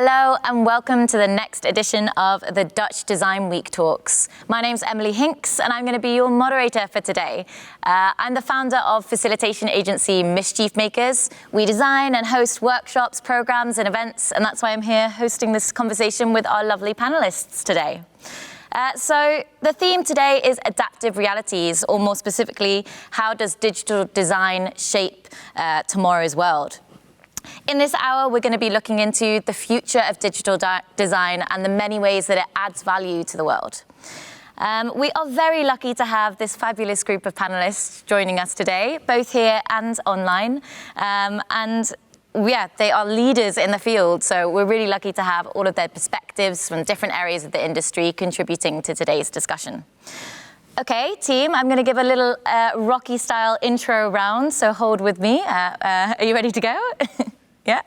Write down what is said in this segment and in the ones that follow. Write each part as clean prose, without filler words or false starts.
Hello and welcome to the next edition of the Dutch Design Week Talks. My name's Emily Hinks and I'm going to be your moderator for today. I'm the founder of facilitation agency Mischief Makers. We design and host workshops, programs and events, and that's why I'm here hosting this conversation with our lovely panelists today. So the theme today is adaptive realities, or more specifically, how does digital design shape tomorrow's world? In this hour, we're going to be looking into the future of digital design and the many ways that it adds value to the world. We are very lucky to have this fabulous group of panelists joining us today, both here and online. They are leaders in the field, so we're really lucky to have all of their perspectives from different areas of the industry contributing to today's discussion. Okay, team, I'm going to give a little Rocky-style intro round, so hold with me. Are you ready to go? Yeah?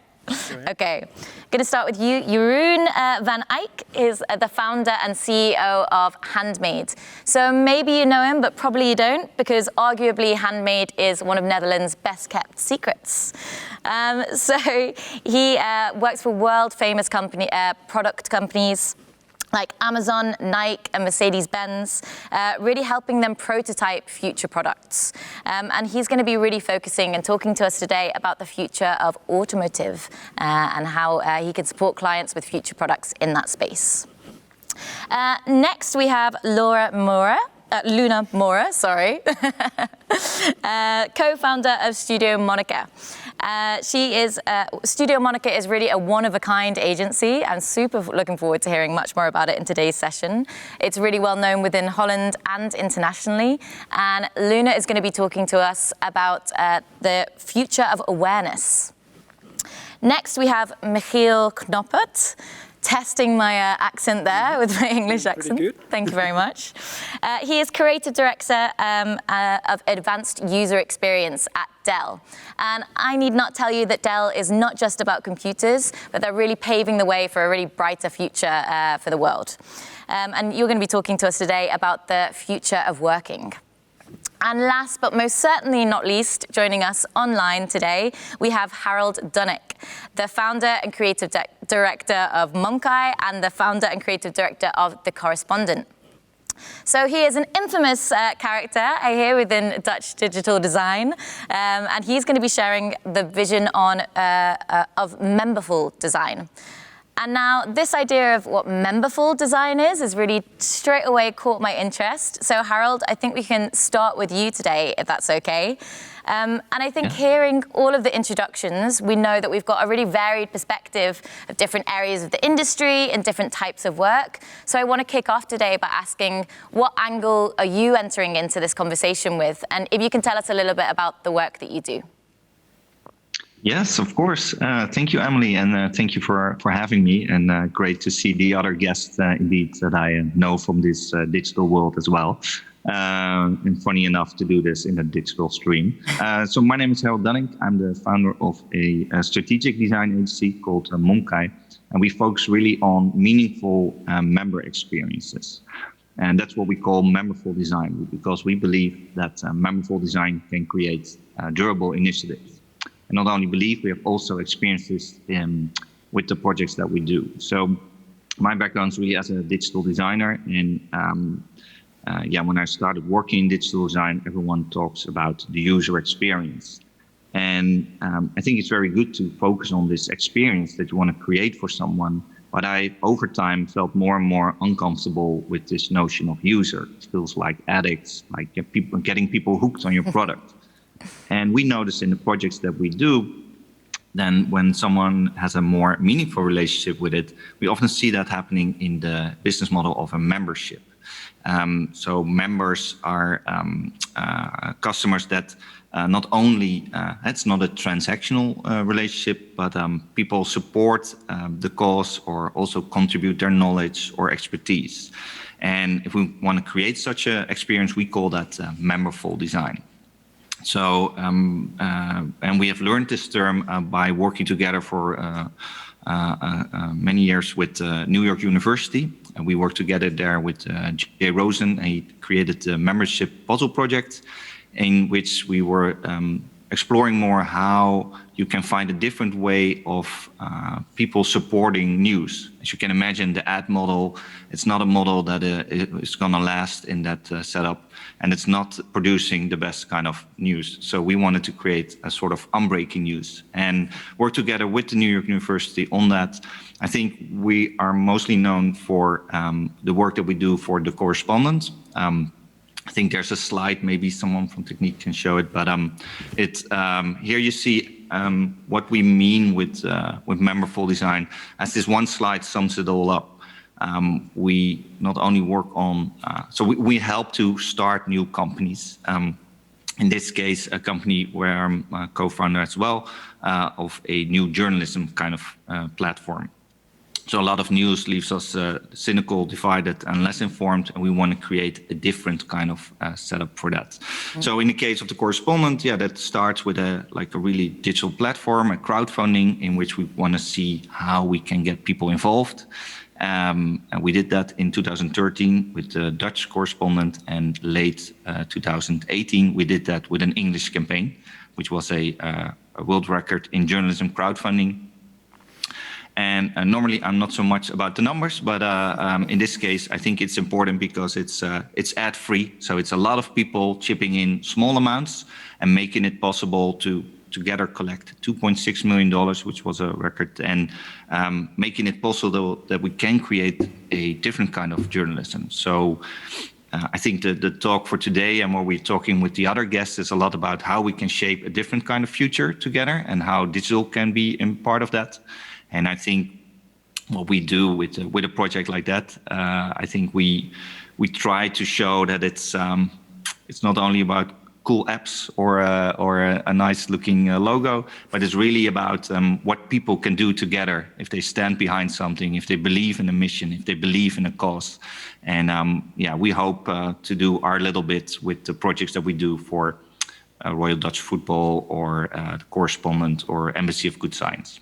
Okay. I'm going to start with you. Jeroen van Eijk is the founder and CEO of Handmade. So maybe you know him, but probably you don't, because arguably Handmade is one of Netherlands' best-kept secrets. So he works for world-famous product companies like Amazon, Nike, and Mercedes-Benz, really helping them prototype future products. And he's going to be really focusing and talking to us today about the future of automotive and how he can support clients with future products in that space. Next, we have Luna Maurer, co-founder of Studio Moniker. Studio Moniker is really a one-of-a-kind agency. I'm super looking forward to hearing much more about it in today's session. It's really well known within Holland and internationally. And Luna is going to be talking to us about the future of awareness. Next, we have Michiel Knoppert. Testing my accent there with my English accent. Thank you very much. He is Creative Director of Advanced User Experience at Dell. And I need not tell you that Dell is not just about computers, but they're really paving the way for a really brighter future for the world. And you're going to be talking to us today about the future of working. And last but most certainly not least, joining us online today, we have Harald Dunnink, the founder and creative director of Momkai and the founder and creative director of The Correspondent. So he is an infamous character, I hear, within Dutch digital design, and he's going to be sharing the vision of memberful design. And now this idea of what memberful design is really straight away caught my interest. So Harald, I think we can start with you today, if that's okay. And I think hearing all of the introductions, we know that we've got a really varied perspective of different areas of the industry and different types of work. So I want to kick off today by asking, what angle are you entering into this conversation with? And if you can tell us a little bit about the work that you do. Yes, of course. Thank you, Emily, and thank you for having me. And great to see the other guests, indeed, that I know from this digital world as well. And funny enough to do this in a digital stream. So my name is Harald Dunnink. I'm the founder of a strategic design agency called Momkai, and we focus really on meaningful member experiences. And that's what we call memberful design, because we believe that memberful design can create durable initiatives. And not only believe, we have also experienced this with the projects that we do. So my background is really as a digital designer. And when I started working in digital design, everyone talks about the user experience. And I think it's very good to focus on this experience that you want to create for someone. But I, over time, felt more and more uncomfortable with this notion of user. It feels like addicts, like getting people hooked on your product. And we notice in the projects that we do, then when someone has a more meaningful relationship with it, we often see that happening in the business model of a membership. So members are customers that not only, it's not a transactional relationship, but people support the cause or also contribute their knowledge or expertise. And if we want to create such an experience, we call that memberful design. So, and we have learned this term by working together for many years with New York University. And we worked together there with Jay Rosen. He created the membership puzzle project, in which we were exploring more how you can find a different way of people supporting news. As you can imagine, the ad model, it's not a model that is going to last in that setup, and it's not producing the best kind of news. So we wanted to create a sort of unbreaking news and work together with the New York University on that. I think we are mostly known for the work that we do for The Correspondent. I think there's a slide, maybe someone from Technique can show it, but here you see what we mean with memberful design. As this one slide sums it all up, we not only work on, so we help to start new companies. In this case, a company where I'm a co-founder as well of a new journalism kind of platform. So a lot of news leaves us cynical, divided, and less informed, and we want to create a different kind of setup for that. So in the case of The Correspondent, that starts with a really digital platform, a crowdfunding, in which we want to see how we can get people involved. And we did that in 2013 with the Dutch Correspondent, and late 2018 we did that with an English campaign, which was a world record in journalism crowdfunding. And normally I'm not so much about the numbers, but in this case I think it's important because it's ad-free. So it's a lot of people chipping in small amounts and making it possible to together collect $2.6 million, which was a record, and making it possible that we can create a different kind of journalism. So I think the talk for today and what we're talking with the other guests is a lot about how we can shape a different kind of future together and how digital can be in part of that. And I think what we do with a project like that, I think we try to show that it's not only about cool apps or a nice looking logo, but it's really about what people can do together if they stand behind something, if they believe in a mission, if they believe in a cause. And we hope to do our little bit with the projects that we do for Royal Dutch Football or The Correspondent or Embassy of Good Science.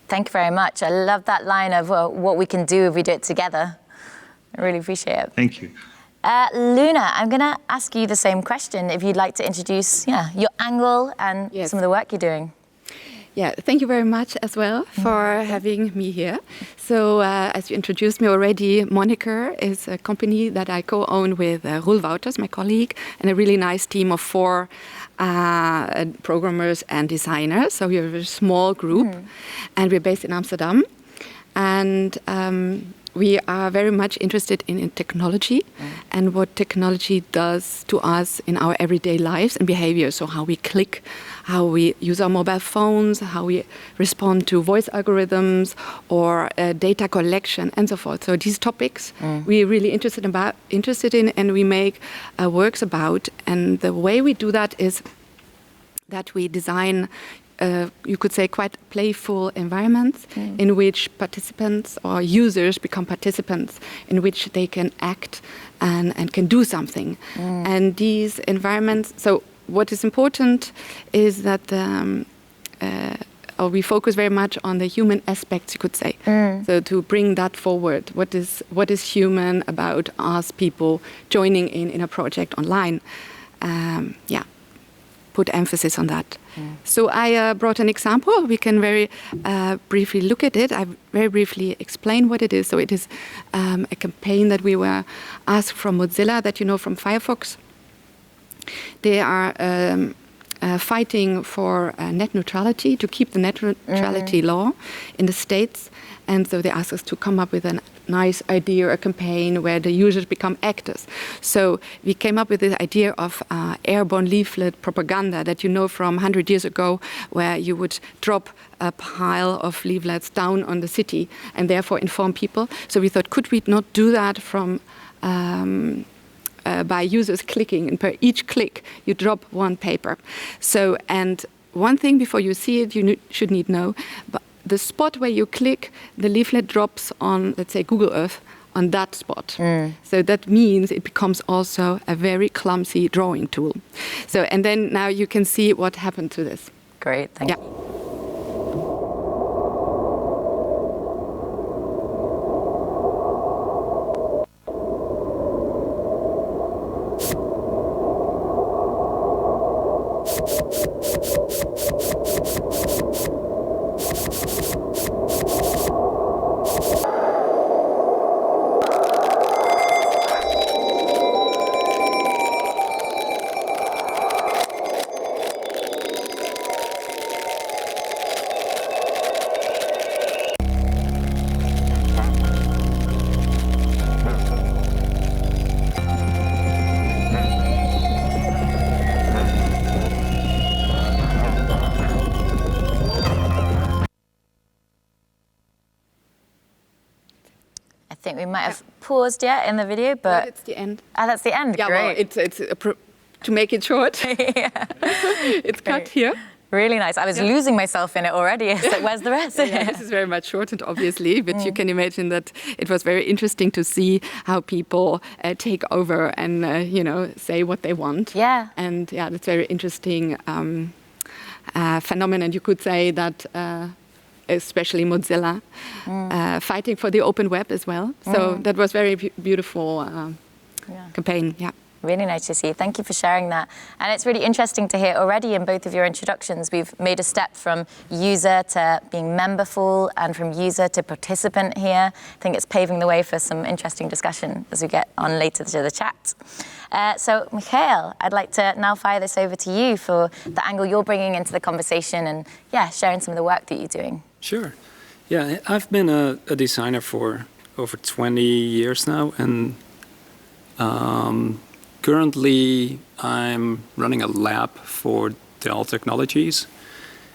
Thank you very much. I love that line of what we can do if we do it together. I really appreciate it. Thank you. Luna, I'm going to ask you the same question. If you'd like to introduce your angle and some of the work you're doing. Yeah, thank you very much as well for having me here. So as you introduced me already, Moniker is a company that I co-own with Roel Wouters, my colleague, and a really nice team of 4 programmers and designers. So we're a very small group, and we're based in Amsterdam. And we are very much interested in technology and what technology does to us in our everyday lives and behavior. So how we click, how we use our mobile phones, how we respond to voice algorithms or data collection and so forth. So these topics we're really interested in, and we make works about. And the way we do that is that we design you could say quite playful environments in which participants or users become participants, in which they can act and can do something. And these environments, so what is important is that we focus very much on the human aspects, you could say. So to bring that forward, what is human about us people joining in a project online? Put emphasis on that. So I brought an example. We can very briefly look at it. I very briefly explain what it is. So it is a campaign that we were asked from Mozilla, that you know from Firefox. They are fighting for net neutrality, to keep the net neutrality law in the States. And so they asked us to come up with a nice idea, a campaign where the users become actors. So we came up with this idea of airborne leaflet propaganda that you know from 100 years ago, where you would drop a pile of leaflets down on the city and therefore inform people. So we thought, could we not do that from by users clicking, and per each click you drop one paper. So, and one thing before you see it, you should need know, but the spot where you click, the leaflet drops on, let's say, Google Earth, on that spot. So that means it becomes also a very clumsy drawing tool. So, and then now you can see what happened to this. Great, thank you. I think we might have paused yet in the video, but it's the end. that's the end. Yeah, Great. well, it's to make it short. It's cut here. Really nice. I was losing myself in it already. It's like, where's the rest? Yeah, this is very much shortened, obviously, but you can imagine that it was very interesting to see how people take over and say what they want. Yeah. And yeah, that's very interesting phenomenon. You could say that. Especially Mozilla, fighting for the open web as well. So that was very beautiful campaign. Yeah. Really nice to see. Thank you for sharing that. And it's really interesting to hear already in both of your introductions, we've made a step from user to being memberful and from user to participant here. I think it's paving the way for some interesting discussion as we get on later to the chat. So, Michiel, I'd like to now fire this over to you for the angle you're bringing into the conversation and, sharing some of the work that you're doing. Sure. Yeah, I've been a designer for over 20 years now, and currently I'm running a lab for Dell Technologies,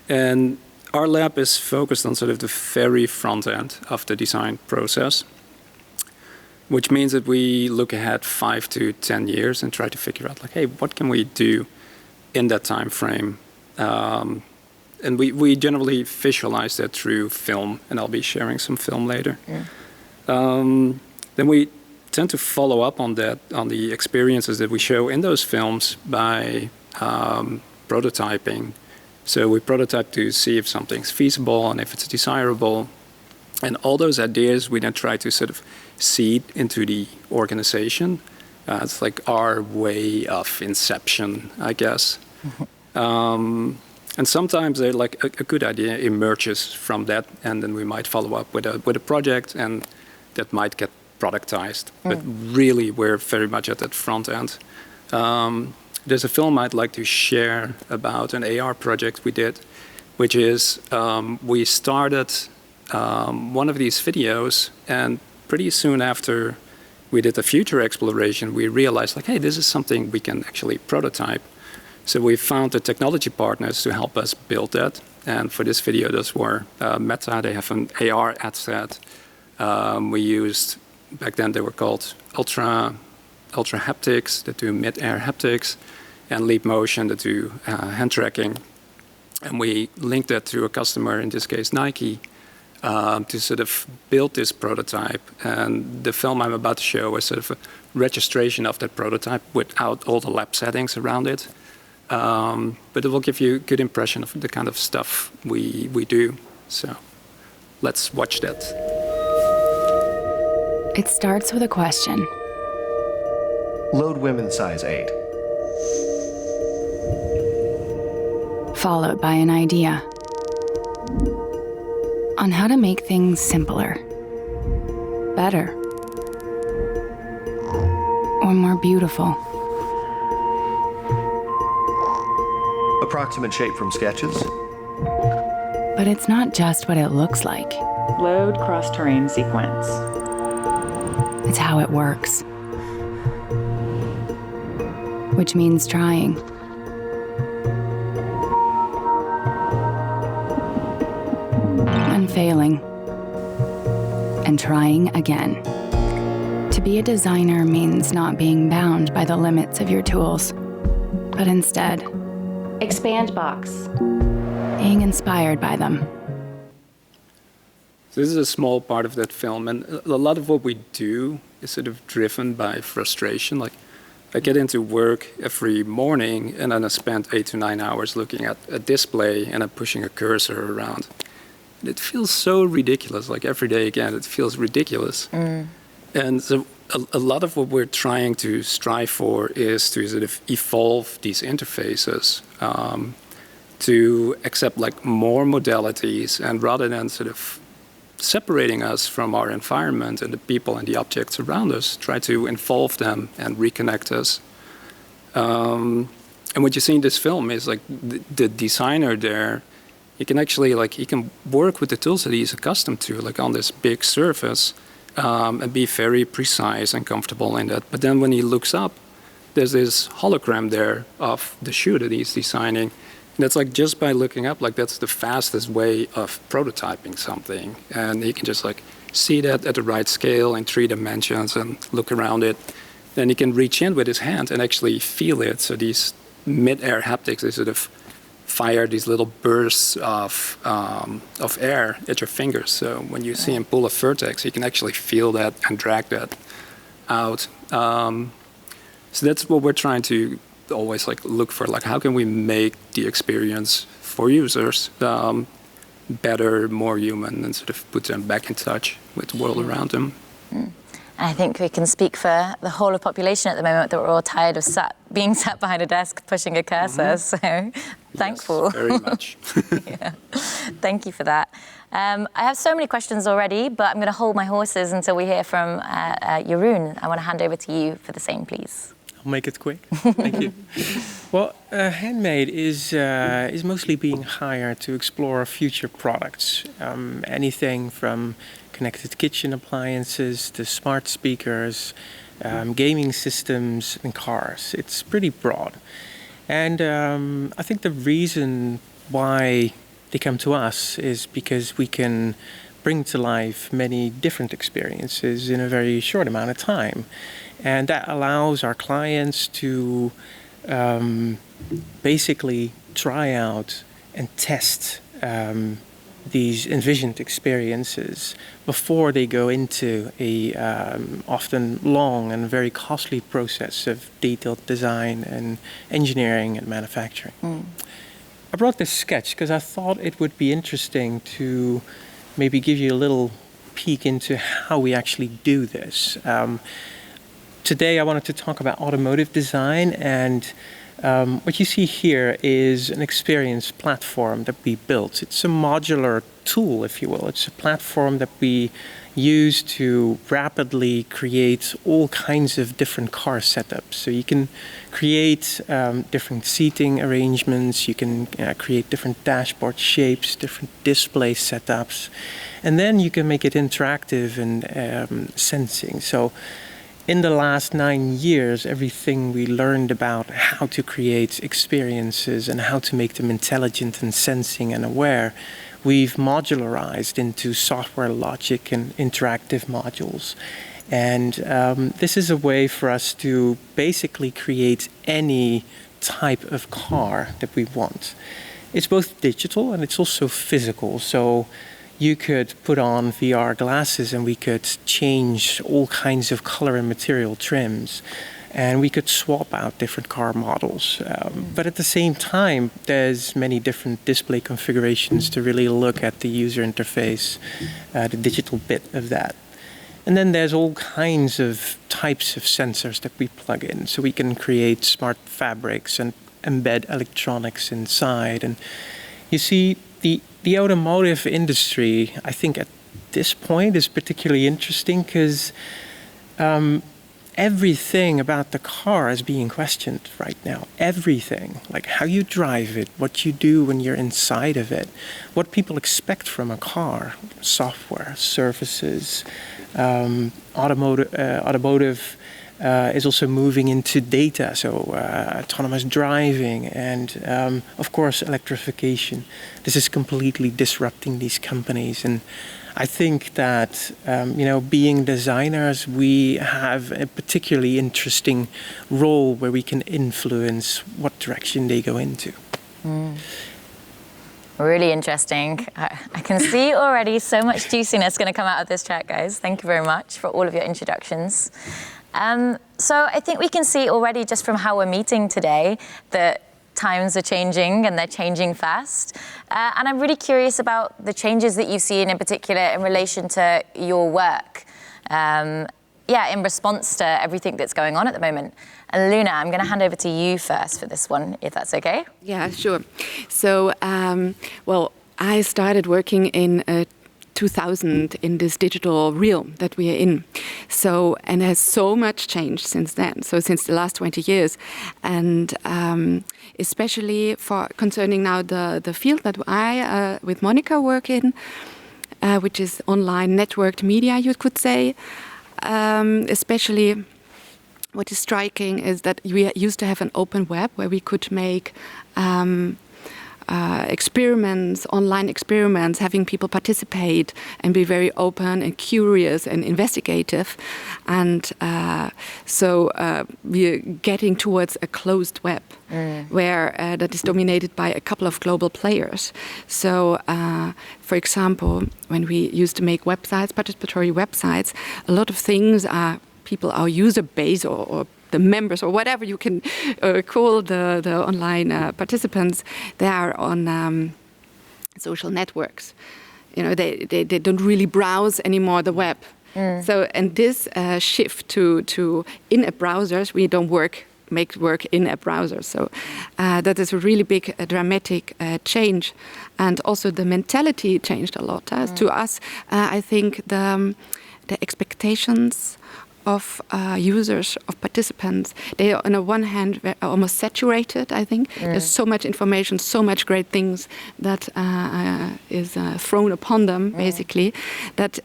and our lab is focused on sort of the very front end of the design process, which means that we look ahead 5 to 10 years and try to figure out, like, hey, what can we do in that time frame? And we generally visualize that through film, and I'll be sharing some film later. Then we tend to follow up on that, on the experiences that we show in those films by prototyping. So we prototype to see if something's feasible and if it's desirable. And all those ideas we then try to sort of seed into the organization. It's like our way of inception, I guess. And sometimes they're like a good idea emerges from that, and then we might follow up with a project, and that might get productized. But really, we're very much at that front end. There's a film I'd like to share about an AR project we did, which is we started one of these videos, and pretty soon after we did the future exploration, we realized, like, hey, this is something we can actually prototype. So we found the technology partners to help us build that. And for this video, those were Meta. They have an AR ad set. We used, back then they were called Ultra Haptics that do mid-air haptics, and Leap Motion that do hand tracking. And we linked that to a customer, in this case Nike, to sort of build this prototype. And the film I'm about to show is sort of a registration of that prototype without all the lab settings around it. But it will give you a good impression of the kind of stuff we do. So let's watch that. It starts with a question. Load women size 8. Followed by an idea on how to make things simpler, better, or more beautiful. Approximate shape from sketches. But it's not just what it looks like. Load cross-terrain sequence. It's how it works. Which means trying. And failing. And trying again. To be a designer means not being bound by the limits of your tools, but instead, Expand box. being inspired by them. So this is a small part of that film, and a lot of what we do is sort of driven by frustration. Like, I get into work every morning, and then I spend 8 to 9 hours looking at a display, and I'm pushing a cursor around. And it feels so ridiculous. Like, every day again, it feels ridiculous. And so a lot of what we're trying to strive for is to sort of evolve these interfaces to accept like more modalities, and rather than sort of separating us from our environment and the people and the objects around us, try to involve them and reconnect us. And what you see in this film is like the designer there, he can actually he can work with the tools that he's accustomed to, like on this big surface, and be very precise and comfortable in that. But then when he looks up, there's this hologram there of the shoe that he's designing. And that's like just by looking up, like that's the fastest way of prototyping something. And he can just like see that at the right scale in 3 dimensions and look around it. Then he can reach in with his hand and actually feel it. So these mid-air haptics, they sort of fire these little bursts of air at your fingers. So when you see him pull a vertex, you can actually feel that and drag that out. So that's what we're trying to always like look for. Like, how can we make the experience for users better, more human, and sort of put them back in touch with the world around them. I think we can speak for the whole of population at the moment that we're all tired of being sat behind a desk pushing a cursor. So thankful. Yes, very much. Yeah. Thank you for that. I have so many questions already, but I'm going to hold my horses until we hear from Jeroen. I want to hand over to you for the same, please. I'll make it quick. Thank you. Well, Handmade is mostly being hired to explore future products. Anything from connected kitchen appliances to smart speakers, gaming systems, and cars. It's pretty broad. And I think the reason why they come to us is because we can bring to life many different experiences in a very short amount of time. And that allows our clients to basically try out and test these envisioned experiences before they go into a often long and very costly process of detailed design and engineering and manufacturing. I brought this sketch because I thought it would be interesting to maybe give you a little peek into how we actually do this. Today I wanted to talk about automotive design, and what you see here is an experience platform that we built. It's a modular tool, if you will. It's a platform that we use to rapidly create all kinds of different car setups. So you can create different seating arrangements, you can create different dashboard shapes, different display setups, and then you can make it interactive and sensing. So in the last 9 years, everything we learned about how to create experiences and how to make them intelligent and sensing and aware, we've modularized into software logic and interactive modules. And this is a way for us to basically create any type of car that we want. It's both digital and it's also physical. So you could put on VR glasses and we could change all kinds of color and material trims. And we could swap out different car models. But at the same time, there's many different display configurations to really look at the user interface, the digital bit of that. And then there's all kinds of types of sensors that we plug in. So we can create smart fabrics and embed electronics inside. And you see, the automotive industry, I think at this point is particularly interesting because everything about the car is being questioned right now. Everything, like how you drive it, what you do when you're inside of it, what people expect from a car, software, services, automotive is also moving into data, so autonomous driving and, of course, electrification. This is completely disrupting these companies. And I think that, being designers, we have a particularly interesting role where we can influence what direction they go into. Really interesting. I can see already so much juiciness going to come out of this chat, guys. Thank you very much for all of your introductions. So I think we can see already just from how we're meeting today that times are changing and they're changing fast. And I'm really curious about the changes that you've seen in particular in relation to your work. in response to everything that's going on at the moment. And Luna, I'm going to hand over to you first for this one, if that's okay. Yeah, sure. So, I started working in 2000 in this digital realm that we are in. So, and has so much changed since then. So since the last 20 years, and especially for concerning now the field that I with Moniker work in, which is online networked media, you could say. Especially, what is striking is that we used to have an open web where we could make experiments, online experiments, having people participate and be very open and curious and investigative. And so we're getting towards a closed web where that is dominated by a couple of global players. So, for example, when we used to make websites, participatory websites, a lot of things are our user base or the members or whatever you can call the online participants, they are on social networks. You know, they don't really browse anymore the web. So, and this shift to in-app browsers, we don't make work in-app browsers. So that is a really big, dramatic change. And also the mentality changed a lot. To us, I think the expectations of users, of participants, they are on the one hand almost saturated, I think. There's so much information, so much great things that is thrown upon them, basically, that,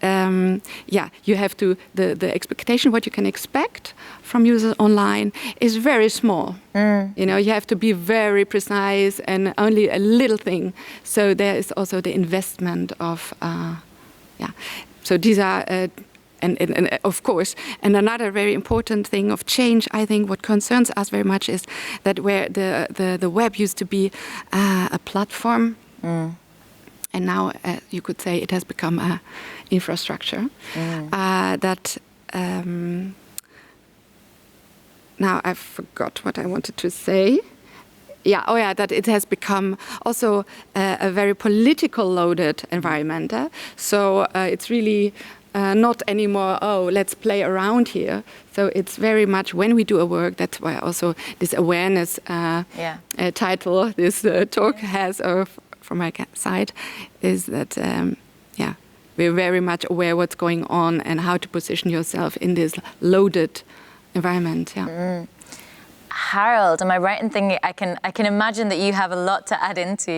you have to, the expectation, what you can expect from users online is very small. You know, you have to be very precise and only a little thing. So there is also the investment of, So these are... And of course, and another very important thing of change, I think what concerns us very much is that where the web used to be a platform, and now you could say it has become an infrastructure, that now I forgot what I wanted to say. That it has become also a very political loaded environment. So it's really... not anymore, let's play around here. So it's very much when we do a work, that's why also this awareness title this talk has, from my side, is that, we're very much aware what's going on and how to position yourself in this loaded environment. Harald, am I right in thinking I can imagine that you have a lot to add into,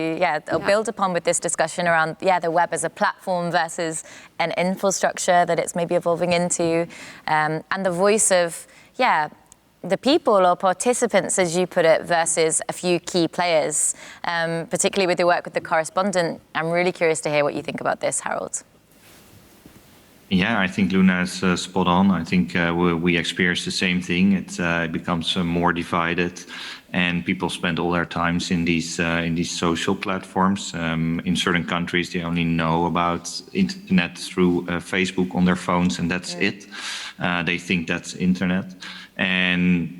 or build upon with this discussion around, the web as a platform versus an infrastructure that it's maybe evolving into, and the voice of, the people or participants, as you put it, versus a few key players, particularly with your work with the correspondent. I'm really curious to hear what you think about this, Harald. Yeah, I think Luna is spot on. I think we experience the same thing. It becomes more divided, and people spend all their times in these social platforms. In certain countries, they only know about internet through Facebook on their phones, and that's it. They think that's internet. And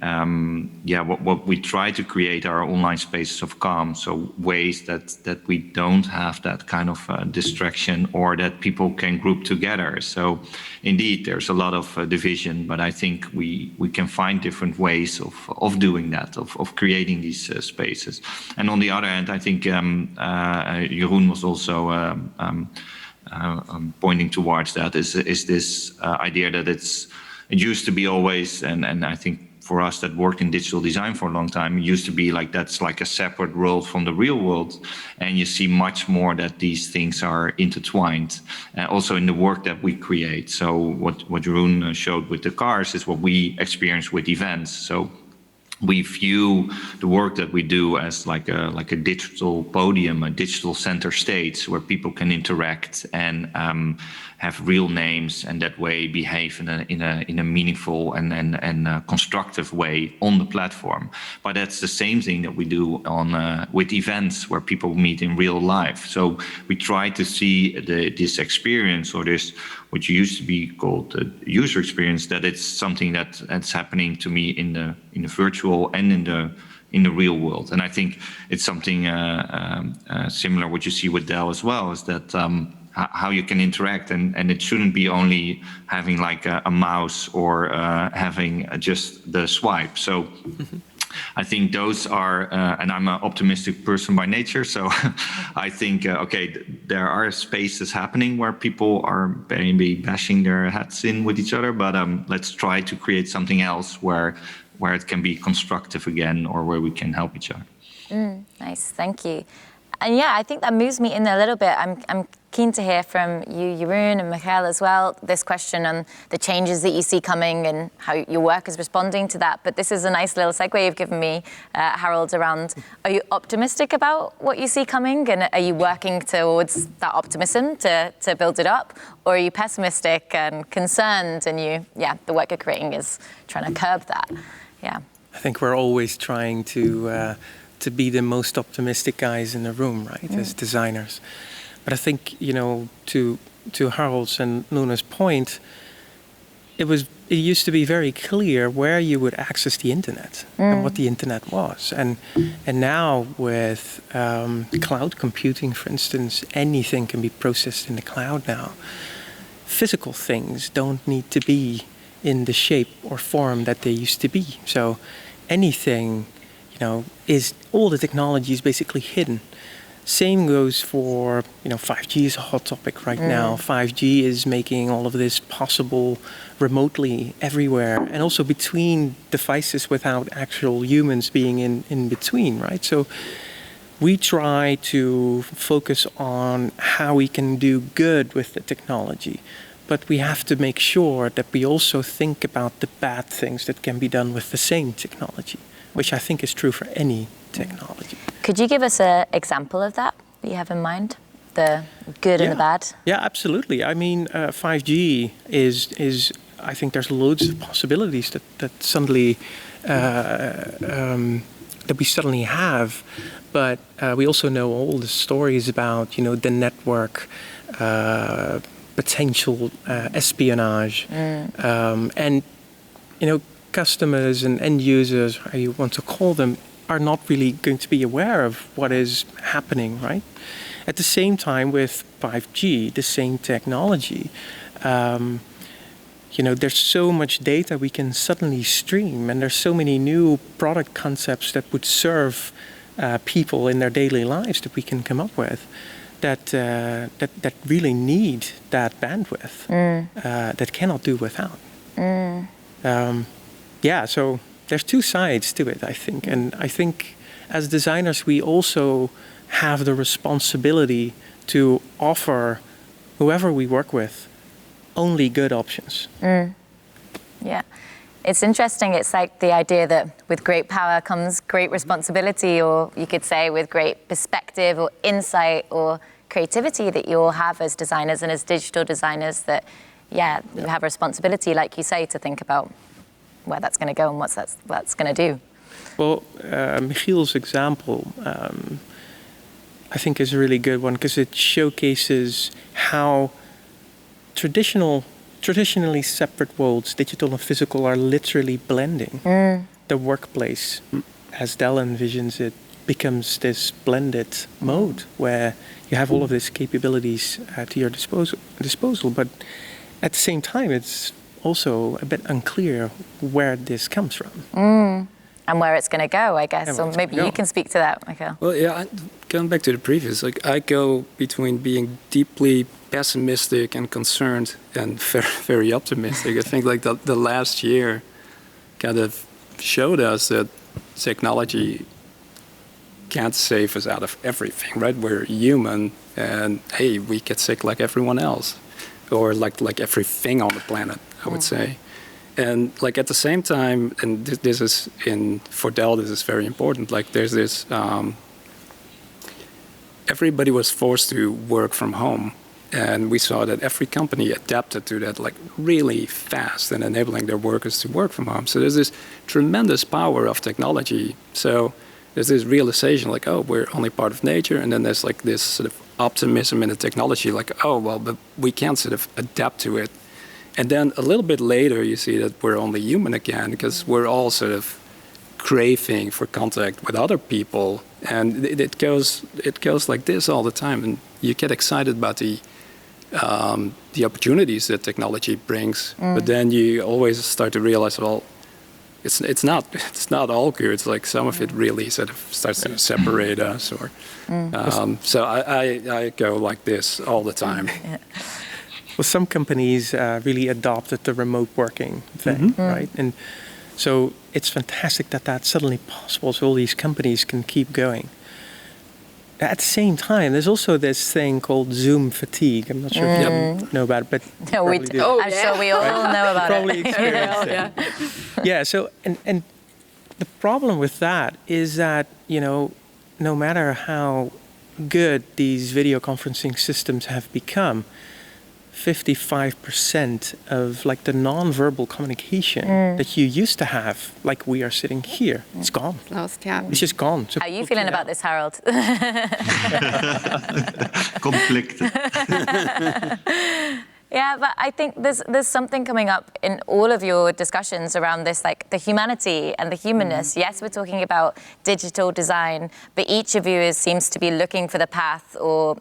what we try to create are online spaces of calm, so ways that we don't have that kind of distraction, or that people can group together. So indeed, there's a lot of division, but I think we can find different ways of doing that, of creating these spaces. And on the other hand, I think Jeroen was also pointing towards that, is this idea that it used to be always, and I think for us that worked in digital design for a long time, it used to be like that's like a separate world from the real world. And you see much more that these things are intertwined, also in the work that we create. So what Jeroen showed with the cars is what we experience with events. So we view the work that we do as like a digital podium, a digital center stage where people can interact and have real names, and that way behave in a meaningful and constructive way on the platform. But that's the same thing that we do with events where people meet in real life. So we try to see this experience, or this which used to be called the user experience, that it's something that's happening to me in the virtual and in the real world. And I think it's something similar what you see with Dell as well, is that how you can interact, and it shouldn't be only having like a mouse or having just the swipe. So I think those are, and I'm an optimistic person by nature, so I think, okay, there are spaces happening where people are maybe bashing their heads in with each other, but let's try to create something else where it can be constructive again, or where we can help each other. Nice, thank you. And yeah, I think that moves me in a little bit. I'm keen to hear from you, Jeroen, and Michiel as well, this question on the changes that you see coming and how your work is responding to that. But this is a nice little segue you've given me, Harald, around, are you optimistic about what you see coming? And are you working towards that optimism to build it up? Or are you pessimistic and concerned and the work you're creating is trying to curb that? Yeah. I think we're always trying to be the most optimistic guys in the room, right, as designers. But I think, to Harald's and Luna's point, it used to be very clear where you would access the internet and what the internet was. And now with cloud computing, for instance, anything can be processed in the cloud now. Physical things don't need to be in the shape or form that they used to be. So anything, all the technology is basically hidden. Same goes for, 5G is a hot topic right now. 5G is making all of this possible remotely everywhere, and also between devices without actual humans being in between, right? So we try to focus on how we can do good with the technology, but we have to make sure that we also think about the bad things that can be done with the same technology, which I think is true for any technology. Could you give us an example of that you have in mind? The good and the bad? Yeah, absolutely. I mean, 5G is I think there's loads of possibilities that suddenly that we suddenly have, but we also know all the stories about the network potential espionage, and customers and end users, how you want to call them, are not really going to be aware of what is happening, right? At the same time, with 5G, the same technology, there's so much data we can suddenly stream, and there's so many new product concepts that would serve people in their daily lives that we can come up with that really need that bandwidth, that cannot do without. So there's two sides to it, I think. And I think as designers, we also have the responsibility to offer whoever we work with only good options. Yeah. It's interesting. It's like the idea that with great power comes great responsibility, or you could say with great perspective or insight or creativity that you all have as designers and as digital designers, that, you have a responsibility, like you say, to think about where that's going to go and what that's going to do. Well, Michiel's example, I think, is a really good one, because it showcases how traditionally separate worlds, digital and physical, are literally blending. The workplace, as Dell envisions it, becomes this blended mode where you have all of these capabilities to your disposal, but at the same time, it's also a bit unclear where this comes from. And where it's going to go, I guess. Or maybe you can speak to that, Michiel. Well, going back to the previous, I go between being deeply pessimistic and concerned and very, very optimistic. I think the last year kind of showed us that technology can't save us out of everything, right? We're human, and hey, we get sick like everyone else, or like everything on the planet, I would say. And at the same time, and this is for Dell, this is very important. There's this, everybody was forced to work from home, and we saw that every company adapted to that really fast and enabling their workers to work from home. So there's this tremendous power of technology. So there's this realization we're only part of nature, and then there's this sort of optimism in the technology, but we can't sort of adapt to it. And then a little bit later, you see that we're only human again, because we're all sort of craving for contact with other people, and it goes like this all the time. And you get excited about the the opportunities that technology brings. But then you always start to realize, well, it's not all good. It's like some of it really sort of starts to separate us. Or so I go like this all the time. Well, some companies really adopted the remote working thing, right? And so it's fantastic that that's suddenly possible, so all these companies can keep going. At the same time, there's also this thing called Zoom fatigue. I'm not sure if you know about it, but no, I'm sure we all know about probably it. experienced it. Yeah. So and the problem with that is that no matter how good these video conferencing systems have become, 55% of like the non-verbal communication that you used to have, like we are sitting here, it's gone. Lost, yeah. It's just gone. So How are you feeling about this, Harald? Conflicted. Yeah, but I think there's something coming up in all of your discussions around this, like the humanity and the humanness. Yes, we're talking about digital design, but each of you seems to be looking for the path or,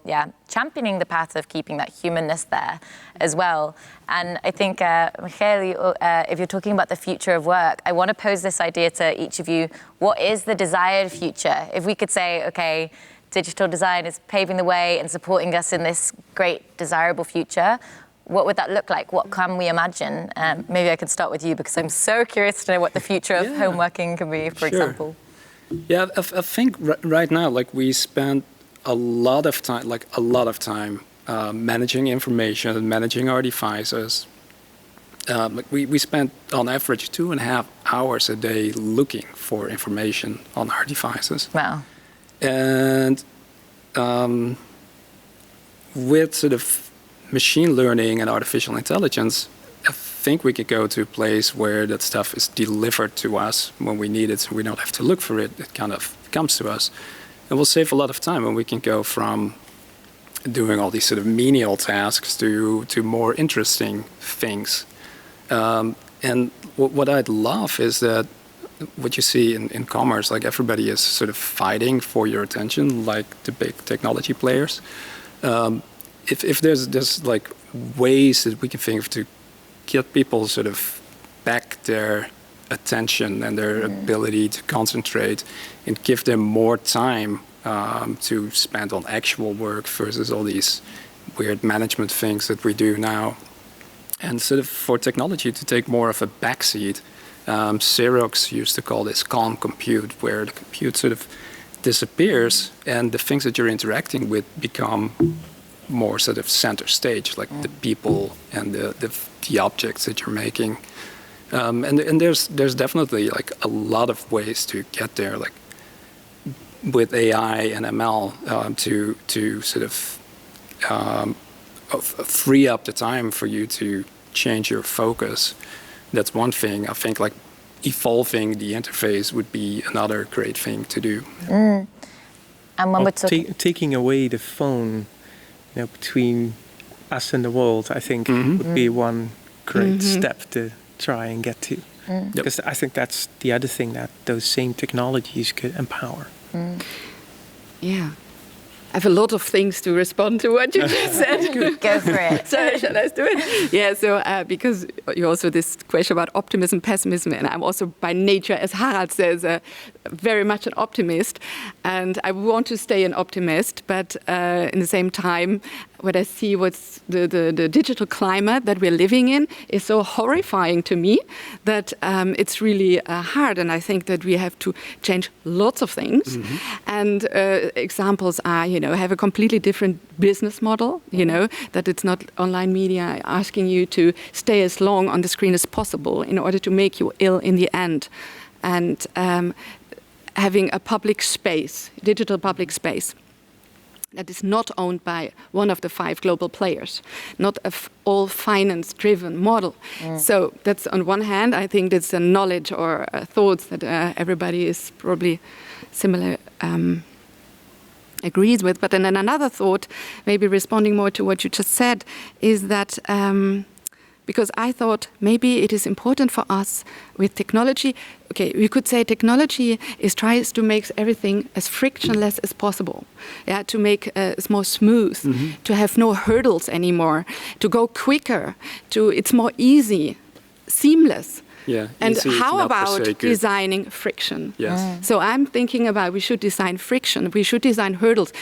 championing the path of keeping that humanness there as well. And I think, Michiel, if you're talking about the future of work, I want to pose this idea to each of you. What is the desired future? If we could say, okay, digital design is paving the way and supporting us in this great, desirable future, what would that look like? What can we imagine? Maybe I can start with you because I'm so curious to know what the future of home working can be, for example. Yeah, I think right now, like we spend a lot of time managing information, managing our devices. Like we spend on average 2.5 hours a day looking for information on our devices. Wow. And with sort of machine learning and artificial intelligence, I think we could go to a place where that stuff is delivered to us when we need it, so we don't have to look for it. It kind of comes to us. And we'll save a lot of time, and we can go from doing all these sort of menial tasks to more interesting things. And what I'd love is that what you see in commerce, like everybody is sort of fighting for your attention, like the big technology players. If there's like ways that we can think of to get people sort of back their attention and their ability to concentrate and give them more time to spend on actual work versus all these weird management things that we do now. And sort of for technology to take more of a backseat. Xerox used to call this calm compute, where the compute sort of disappears and the things that you're interacting with become more sort of center stage, like the people and the objects that you're making. And there's definitely like a lot of ways to get there, like with AI and ML to sort of free up the time for you to change your focus. That's one thing. I think like evolving the interface would be another great thing to do. And when we're taking away the phone, between us and the world, I think would be one great step to try and get to. Because I think that's the other thing that those same technologies could empower. Yeah. I have a lot of things to respond to what you just said. Go for it. So shall I do it? Yeah, so because you also this question about optimism, pessimism, and I'm also by nature, as Harald says, very much an optimist. And I want to stay an optimist, but in the same time, what I see what's the digital climate that we're living in is so horrifying to me that it's really hard. And I think that we have to change lots of things. And examples are, have a completely different business model, that it's not online media asking you to stay as long on the screen as possible in order to make you ill in the end. And having a public space, digital public space, that is not owned by one of the 5 global players, not a all finance-driven model. So that's on one hand, I think that's a knowledge or thoughts that everybody is probably similar agrees with. But then another thought, maybe responding more to what you just said, is that because I thought maybe it is important for us with technology. Okay, we could say technology tries to make everything as frictionless as possible. Yeah, to make it more smooth, to have no hurdles anymore, to go quicker, it's more easy, seamless. Yeah, and easy, how not per about se good. designing friction? Yes. So I'm thinking about we should design friction, we should design hurdles.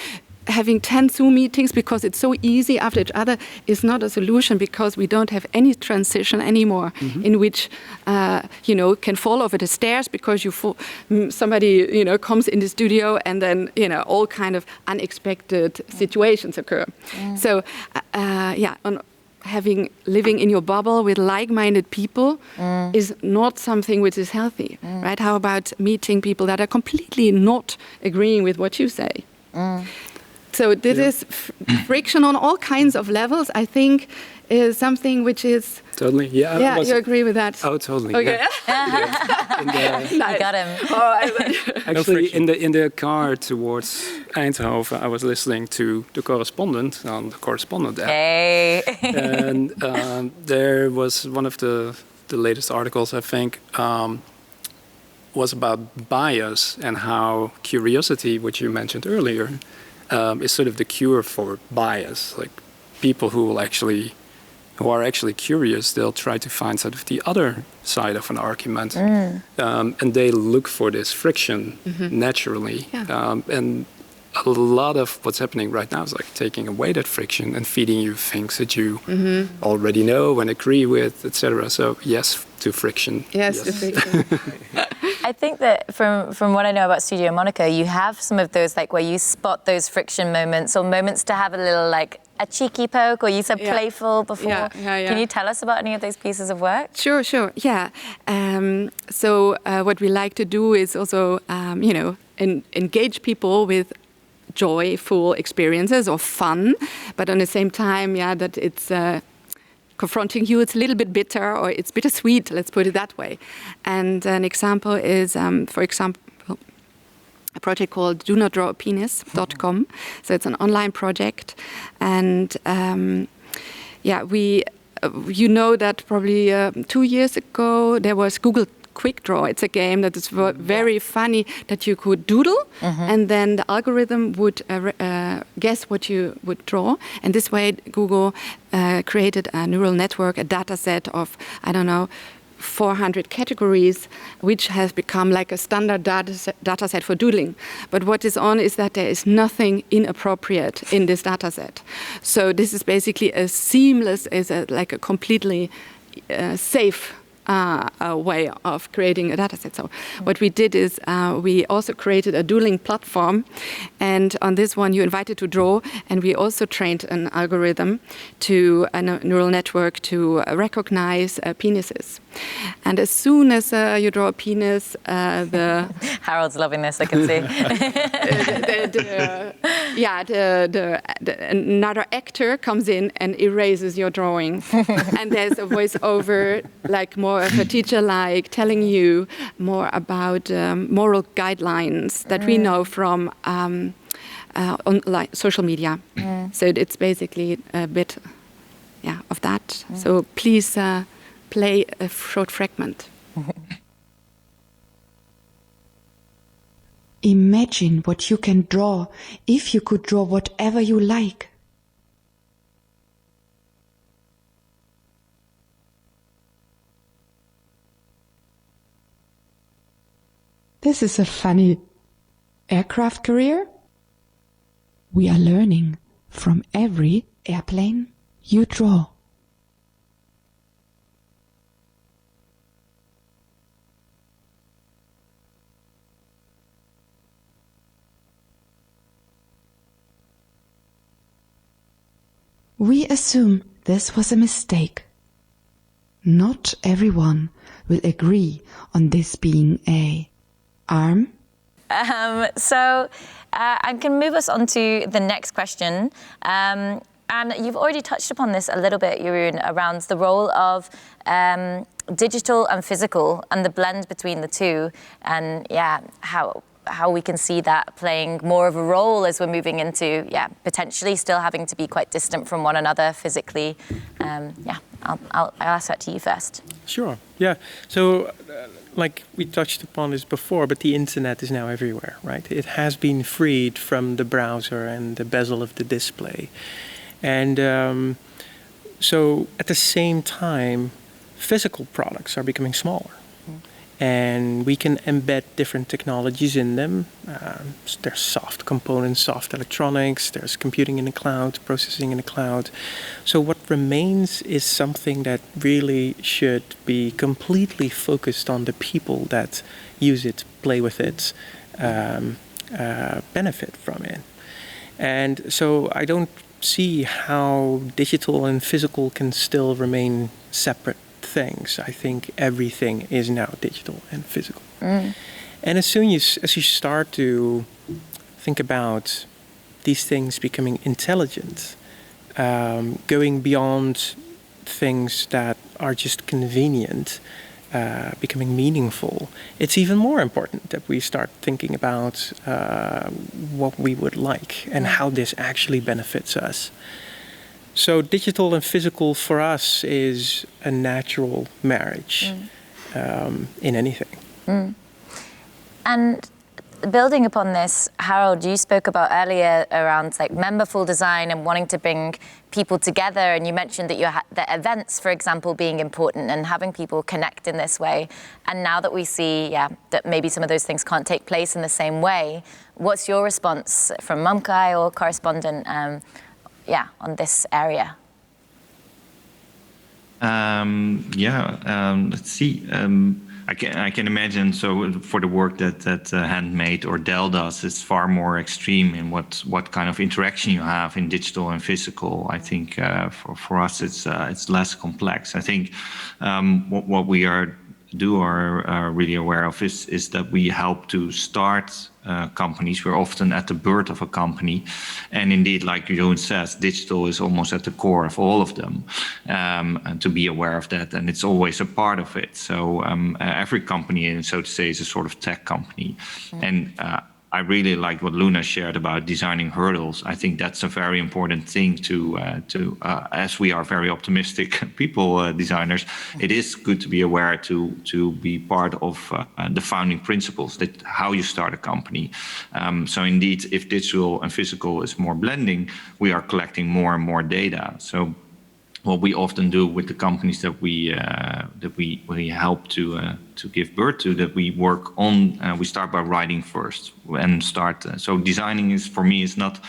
Having 10 Zoom meetings because it's so easy after each other is not a solution, because we don't have any transition anymore in which can fall over the stairs because somebody comes in the studio and then all kind of unexpected situations occur. So living in your bubble with like-minded people is not something which is healthy, right? How about meeting people that are completely not agreeing with what you say? So this is friction on all kinds of levels, I think, is something which is... Totally, yeah. Yeah, you agree with that? Oh, totally. Okay. Yeah. Nice. You got him. Actually, in the car towards Eindhoven, I was listening to The Correspondent on the Correspondent app. Hey. And there was one of the latest articles, I think, was about bias and how curiosity, which you mentioned earlier, is sort of the cure for bias. Like people who are actually curious, they'll try to find sort of the other side of an argument, and they look for this friction naturally. Yeah. And a lot of what's happening right now is like taking away that friction and feeding you things that you already know and agree with, etc. So yes to friction. Yes. To friction. I think that from what I know about Studio Moniker, you have some of those like where you spot those friction moments or moments to have a little like a cheeky poke, or you said playful before. Yeah. Can you tell us about any of those pieces of work? Sure. Yeah. So what we like to do is also, engage people with joyful experiences or fun, but at the same time, that it's confronting you, it's a little bit bitter or it's bittersweet, let's put it that way. And an example is, for example, a project called donotdrawapenis.com. So it's an online project. And you know that probably 2 years ago there was Google Quick Draw. It's a game that is very funny, that you could doodle and then the algorithm would guess what you would draw. And this way Google created a neural network, a data set of, 400 categories, which has become like a standard data set for doodling. But what is on is that there is nothing inappropriate in this data set. So this is basically a seamless, like a completely safe a way of creating a data set. So what we did is we also created a doodling platform, and on this one you invited to draw, and we also trained an algorithm to a neural network to recognize penises. And as soon as you draw a penis, Harold's loving this, I can see. Another actor comes in and erases your drawing. And there's a voiceover, like more of a teacher, like telling you more about moral guidelines that we know from online social media. So it's basically a bit of that. So please play a short fragment. Imagine what you can draw if you could draw whatever you like. This is a funny aircraft career. We are learning from every airplane you draw. We assume this was a mistake. Not everyone will agree on this being a arm. So I can move us on to the next question. And you've already touched upon this a little bit, Jeroen, around the role of digital and physical and the blend between the two, and how we can see that playing more of a role as we're moving into, potentially still having to be quite distant from one another physically. I'll ask that to you first. Sure. Yeah. So, like we touched upon this before, but the internet is now everywhere, right? It has been freed from the browser and the bezel of the display. And so at the same time, physical products are becoming smaller. And we can embed different technologies in them. There's soft components, soft electronics, there's computing in the cloud, processing in the cloud. So what remains is something that really should be completely focused on the people that use it, play with it, benefit from it. And so I don't see how digital and physical can still remain separate things. I think everything is now digital and physical. And as you start to think about these things becoming intelligent, going beyond things that are just convenient, becoming meaningful, it's even more important that we start thinking about what we would like and how this actually benefits us. So digital and physical for us is a natural marriage in anything. And building upon this, Harald, you spoke about earlier around like memberful design and wanting to bring people together, and you mentioned that the events, for example, being important and having people connect in this way. And now that we see, that maybe some of those things can't take place in the same way, what's your response from Momkai or correspondent? On this area? Let's see. I can imagine. So for the work that Handmade or Dell does, it's far more extreme in what kind of interaction you have in digital and physical. I think for us it's less complex. I think what we are really aware of is that we help to start companies. We're often at the birth of a company, and indeed, like Jeroen says, digital is almost at the core of all of them, and to be aware of that, and it's always a part of it. So every company, so to say, is a sort of tech company, and I really like what Luna shared about designing hurdles. I think that's a very important thing to as we are very optimistic people, designers, it is good to be aware to be part of the founding principles, that how you start a company. So indeed, if digital and physical is more blending, we are collecting more and more data. So what we often do with the companies that we help to give birth to, that we work on, we start by writing first and start. So designing is, for me, is not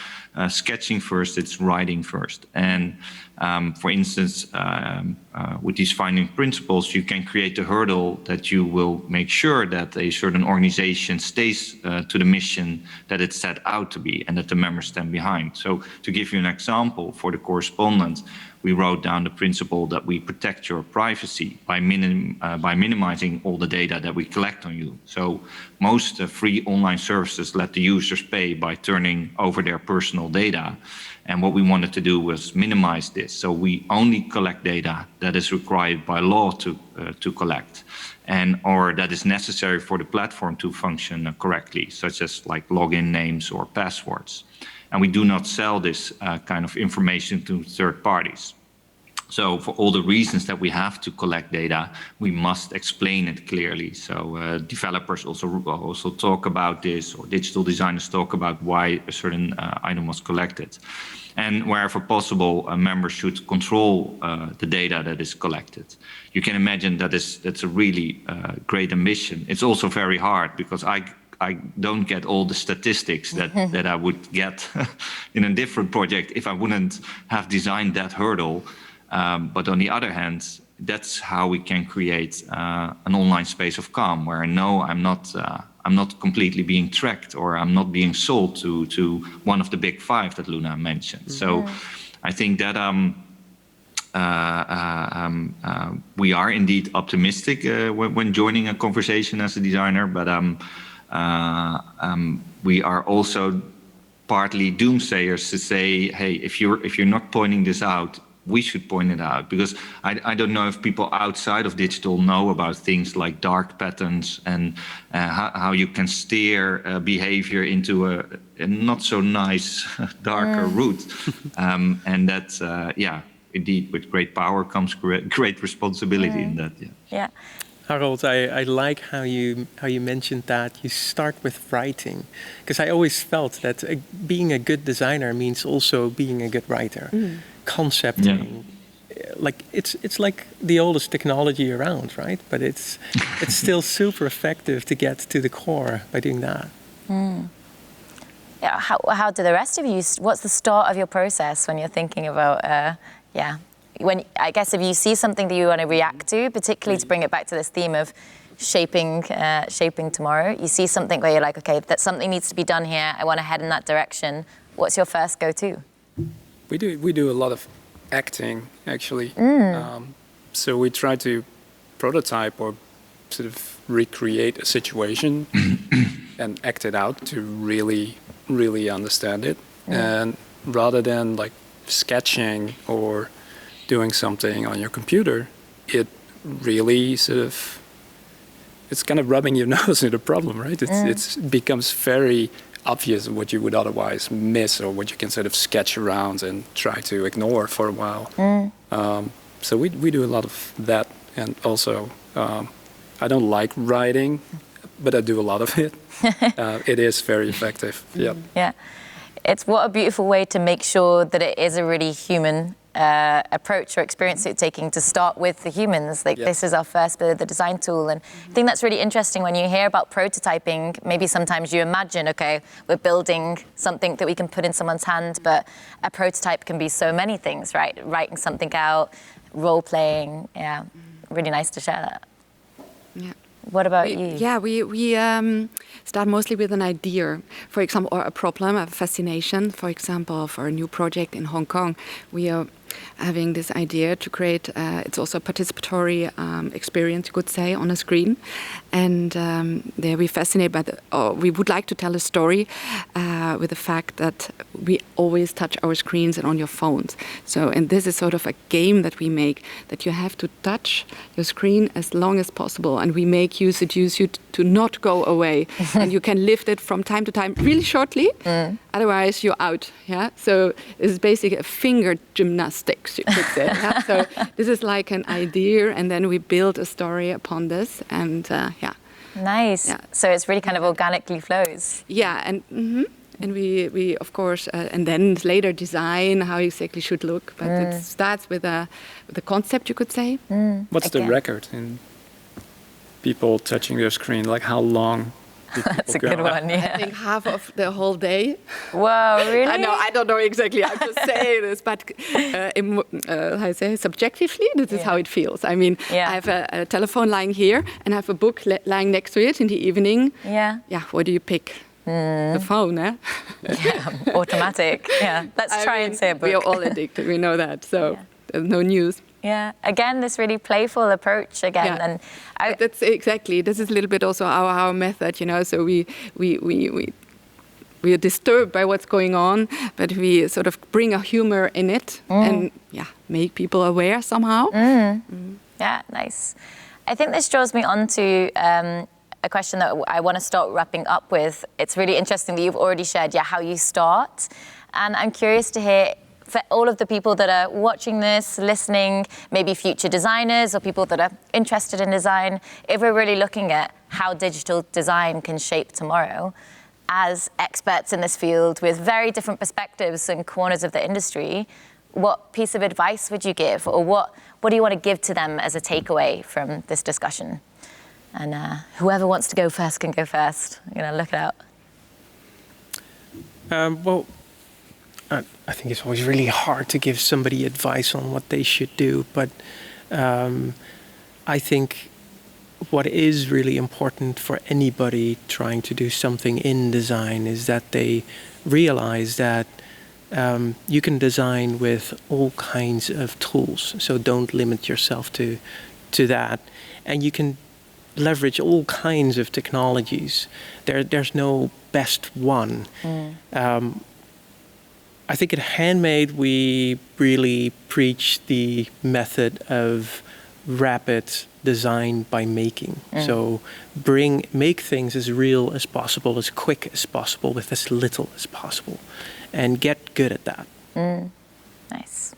sketching first; it's writing first. And for instance, with these founding principles, you can create a hurdle that you will make sure that a certain organization stays to the mission that it's set out to be, and that the members stand behind. So to give you an example, for the correspondent, we wrote down the principle that we protect your privacy by minimizing all the data that we collect on you. So most free online services let the users pay by turning over their personal data. And what we wanted to do was minimize this. So we only collect data that is required by law to collect, or that is necessary for the platform to function correctly, such as like login names or passwords. And we do not sell this kind of information to third parties. So for all the reasons that we have to collect data, we must explain it clearly. So developers also talk about this, or digital designers talk about why a certain item was collected. And wherever possible, a member should control the data that is collected. You can imagine that's a really great ambition. It's also very hard, because I don't get all the statistics that I would get in a different project if I wouldn't have designed that hurdle. But on the other hand, that's how we can create an online space of calm, where I know I'm not completely being tracked, or I'm not being sold to one of the big five that Luna mentioned. So I think that we are indeed optimistic when joining a conversation as a designer, but we are also partly doomsayers to say, hey, if you're not pointing this out, we should point it out, because I don't know if people outside of digital know about things like dark patterns and how you can steer behavior into a not so nice darker route, and that's indeed, with great power comes great responsibility in that. Yeah. Harald, I like how you mentioned that you start with writing, because I always felt that being a good designer means also being a good writer, concepting. Like it's like the oldest technology around, right? But it's still super effective to get to the core by doing that. Yeah. How do the rest of you? What's the start of your process when you're thinking about? When I guess if you see something that you want to react to, particularly to bring it back to this theme of shaping tomorrow, you see something where you're like, okay, that something needs to be done here. I want to head in that direction. What's your first go-to? We do a lot of acting, actually. So we try to prototype or sort of recreate a situation and act it out to really, really understand it. And rather than like sketching or doing something on your computer, it really it's kind of rubbing your nose into the problem, right? It becomes very obvious what you would otherwise miss or what you can sort of sketch around and try to ignore for a while. So we do a lot of that. And also, I don't like writing, but I do a lot of it. It is very effective. Yeah. It's what a beautiful way to make sure that it is a really human approach or experience you're taking to start with the humans. Like this is our first bit of the design tool. And I think that's really interesting when you hear about prototyping. Maybe sometimes you imagine, okay, we're building something that we can put in someone's hand, but a prototype can be so many things, right? Writing something out, role playing. Yeah, really nice to share that. Yeah. What about you? Yeah, we start mostly with an idea, for example, or a problem, a fascination. For example, for a new project in Hong Kong, we are having this idea to create, it's also a participatory experience, you could say, on a screen. And there we're fascinated by we would like to tell a story with the fact that we always touch our screens and on your phones. So, and this is sort of a game that we make, that you have to touch your screen as long as possible. And we seduce you to not go away. And you can lift it from time to time really shortly, otherwise you're out. Yeah. So it's basically a finger gymnastics, you could say. Yeah? So this is like an idea, and then we build a story upon this, and Nice. Yeah. So it's really kind of organically flows. Yeah, and we of course, and then later design how exactly should look. But it starts with a concept, you could say. What's the record in people touching their screen? Like how long? That's a good one, yeah. I think half of the whole day. Wow, really? I don't know exactly how to say this, but how I say, subjectively, this is how it feels. I mean, I have a telephone lying here, and I have a book lying next to it in the evening. Yeah. Yeah, what do you pick? The phone, eh? Yeah, automatic. Yeah, let's try and say a book. We are all addicted, we know that, so there's no news. Yeah, again, this really playful approach again. Yeah. And that's exactly, this is a little bit also our method, you know, so we are disturbed by what's going on, but we sort of bring a humor in it and make people aware somehow. Yeah, nice. I think this draws me on to a question that I want to start wrapping up with. It's really interesting that you've already shared how you start. And I'm curious to hear, for all of the people that are watching this, listening, maybe future designers or people that are interested in design, if we're really looking at how digital design can shape tomorrow, as experts in this field with very different perspectives and corners of the industry, what piece of advice would you give, or what do you want to give to them as a takeaway from this discussion? And whoever wants to go first can go first. I'm going to look it out. Well, I think it's always really hard to give somebody advice on what they should do, but I think what is really important for anybody trying to do something in design is that they realize that you can design with all kinds of tools, so don't limit yourself to that. And you can leverage all kinds of technologies. There's no best one. I think at Handmade, we really preach the method of rapid design by making. So make things as real as possible, as quick as possible, with as little as possible, and get good at that. Nice.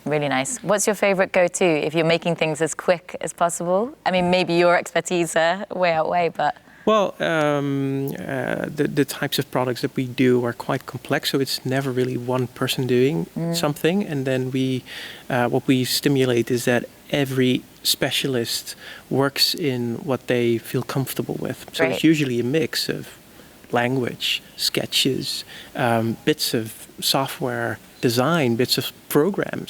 Really nice. What's your favorite go-to if you're making things as quick as possible? I mean, maybe your expertise way outweigh, but... Well, the types of products that we do are quite complex, so it's never really one person doing something. And then what we stimulate is that every specialist works in what they feel comfortable with. So Great. It's usually a mix of language, sketches, bits of software design, bits of program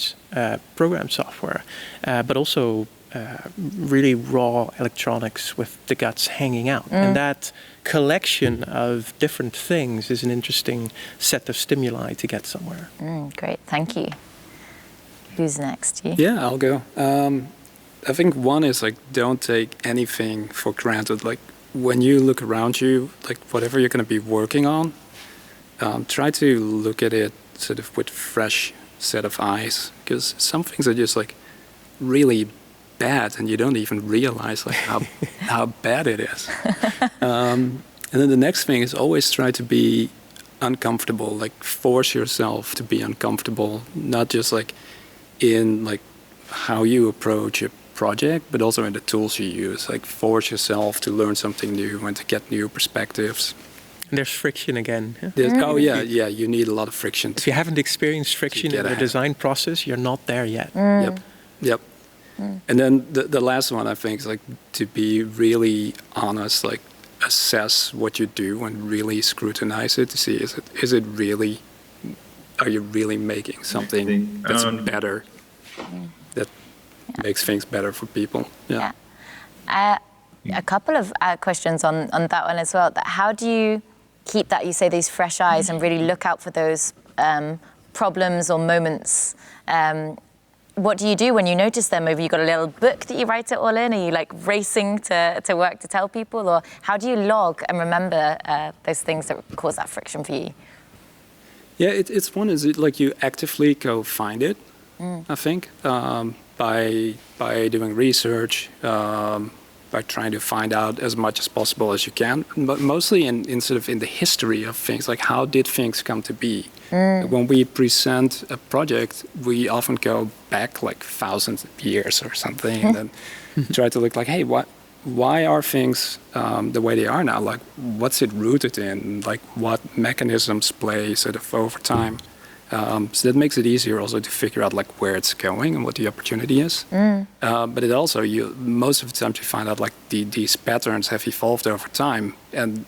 software, but also really raw electronics with the guts hanging out. And that collection of different things is an interesting set of stimuli to get somewhere. Great, thank you. Who's next? You? Yeah, I'll go. I think one is like, don't take anything for granted. Like when you look around you, like whatever you're going to be working on, try to look at it sort of with fresh set of eyes, because some things are just like really bad and you don't even realize like how bad it is. And then the next thing is always try to be uncomfortable, like force yourself to be uncomfortable, not just like in like how you approach a project, but also in the tools you use. Like force yourself to learn something new and to get new perspectives. And there's friction again. Yeah? Oh yeah, you need a lot of friction. If you haven't experienced friction in the design process, you're not there yet. Yep. And then the last one, I think, is like to be really honest, like assess what you do and really scrutinize it to see is it really, are you really making something that's better, that makes things better for people? Yeah. A couple of questions on that one as well. How do you keep that, you say, these fresh eyes and really look out for those problems or moments? What do you do when you notice them? Have you got a little book that you write it all in? Are you like racing to work to tell people? Or how do you log and remember those things that cause that friction for you? Yeah, it's one is like you actively go find it, I think, by doing research, by trying to find out as much as possible as you can, but mostly in sort of in the history of things, like how did things come to be? When we present a project, we often go back like thousands of years or something, and then try to look like, hey, why are things the way they are now? Like, what's it rooted in? Like, what mechanisms play sort of over time? So that makes it easier also to figure out like where it's going and what the opportunity is. But it also, most of the time you find out like these patterns have evolved over time, and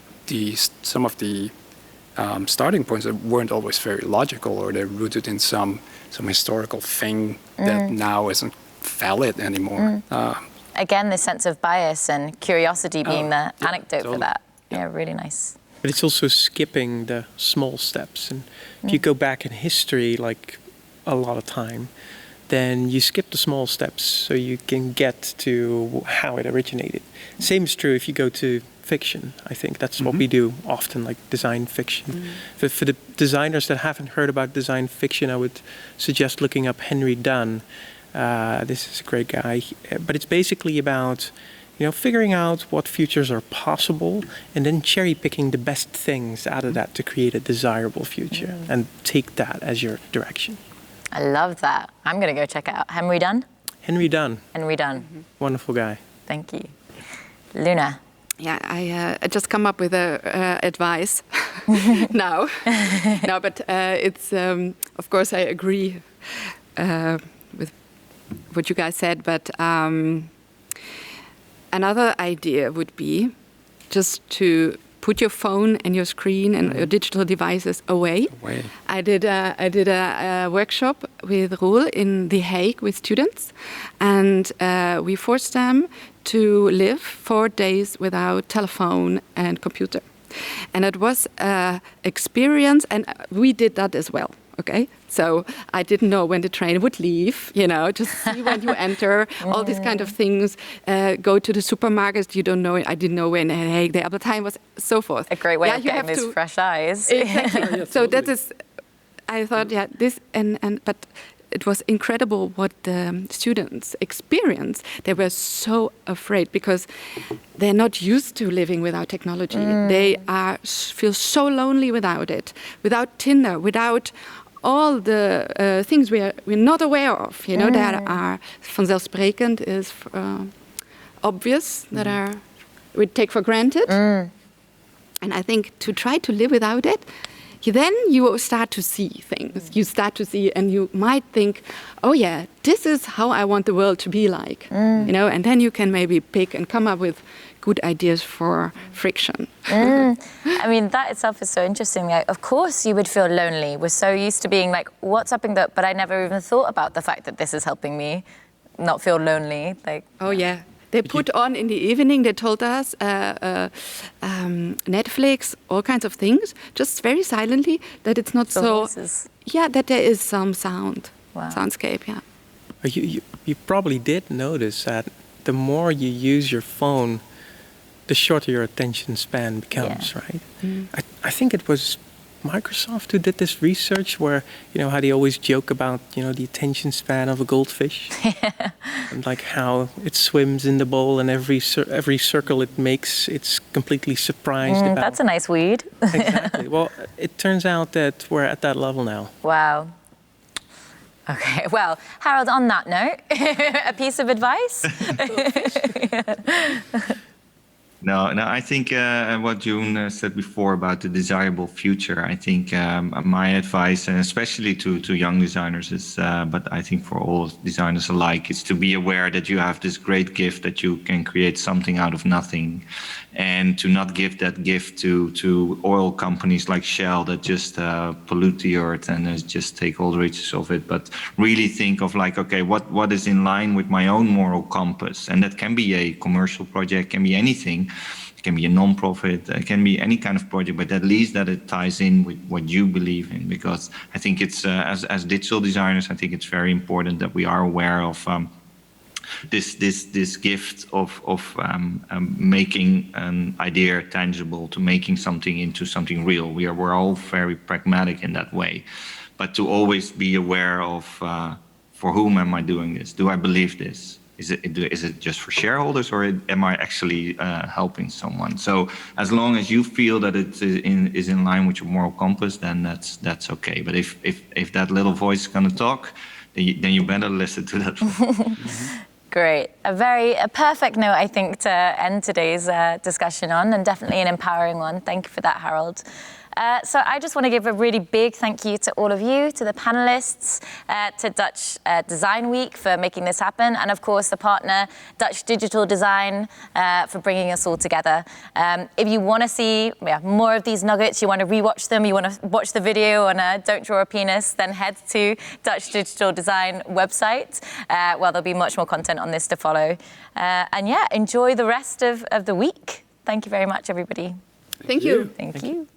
some of the starting points that weren't always very logical, or they're rooted in some historical thing that now isn't valid anymore. Again, this sense of bias and curiosity being the anecdote for that. Yeah, really nice. But it's also skipping the small steps. And if you go back in history, like a lot of time, then you skip the small steps so you can get to how it originated. Same is true if you go to fiction. I think that's what we do often, like design fiction. For the designers that haven't heard about design fiction, I would suggest looking up Henry Dunn. This is a great guy. But it's basically about figuring out what futures are possible and then cherry picking the best things out of that to create a desirable future and take that as your direction. I love that. I'm going to go check it out. Henry Dunn? Henry Dunn. Henry Dunn. Wonderful guy. Thank you. Luna? Yeah, I just come up with advice now. No, but it's, of course, I agree with what you guys said, but another idea would be just to put your phone and your screen and your digital devices away. I did a workshop with Roel in The Hague with students, and we forced them to live 4 days without telephone and computer. And it was an experience, and we did that as well. Okay, so I didn't know when the train would leave, just see when you enter, all these kind of things, go to the supermarkets, you don't know, I didn't know when, hey, the other time was, so forth. A great way of getting those fresh eyes. Exactly. So that is, I thought, this, but it was incredible what the students experienced. They were so afraid because they're not used to living without technology. They feel so lonely without it, without Tinder, without all the things we're not aware of, you know, that are vanzelfsprekend is obvious, that are we take for granted. And I think to try to live without it, then you start to see things. You start to see, and you might think, oh yeah, this is how I want the world to be like, you know, and then you can maybe pick and come up with good ideas for friction. I mean, that itself is so interesting. Like, of course you would feel lonely. We're so used to being like, what's up in that? But I never even thought about the fact that this is helping me not feel lonely. Like, oh yeah. They put on in the evening, they told us, Netflix, all kinds of things, just very silently, that it's not so... Voices. Yeah, that there is some soundscape, yeah. You probably did notice that the more you use your phone, the shorter your attention span becomes, right? I think it was Microsoft who did this research where, you know, how they always joke about, you know, the attention span of a goldfish. And like how it swims in the bowl and every circle it makes, it's completely surprised about. That's a nice weed. Exactly. Well, it turns out that we're at that level now. Wow. Okay, well, Harald, on that note, a piece of advice? No, I think what Jeroen said before about the desirable future, I think my advice, and especially to young designers, is, but I think for all designers alike, is to be aware that you have this great gift that you can create something out of nothing, and to not give that gift to oil companies like Shell that just pollute the earth and just take all the riches of it, but really think of like, okay, what is in line with my own moral compass? And that can be a commercial project, can be anything. It can be a non-profit, it can be any kind of project, but at least that it ties in with what you believe in. Because I think it's, as digital designers, I think it's very important that we are aware of this gift of making an idea tangible, to making something into something real. We're all very pragmatic in that way, but to always be aware of for whom am I doing this? Do I believe this? Is it just for shareholders, or am I actually helping someone? So as long as you feel that it is in line with your moral compass, then that's okay. But if that little voice is going to talk, then you better listen to that voice. Great. A perfect note, I think, to end today's discussion on, and definitely an empowering one. Thank you for that, Harald. So I just want to give a really big thank you to all of you, to the panelists, to Dutch Design Week for making this happen, and of course the partner, Dutch Digital Design, for bringing us all together. If you want to see more of these nuggets, you want to rewatch them, you want to watch the video on Don't Draw a Penis, then head to Dutch Digital Design website, where there'll be much more content on this to follow. And yeah, enjoy the rest of the week. Thank you very much, everybody. Thank you. Thank you.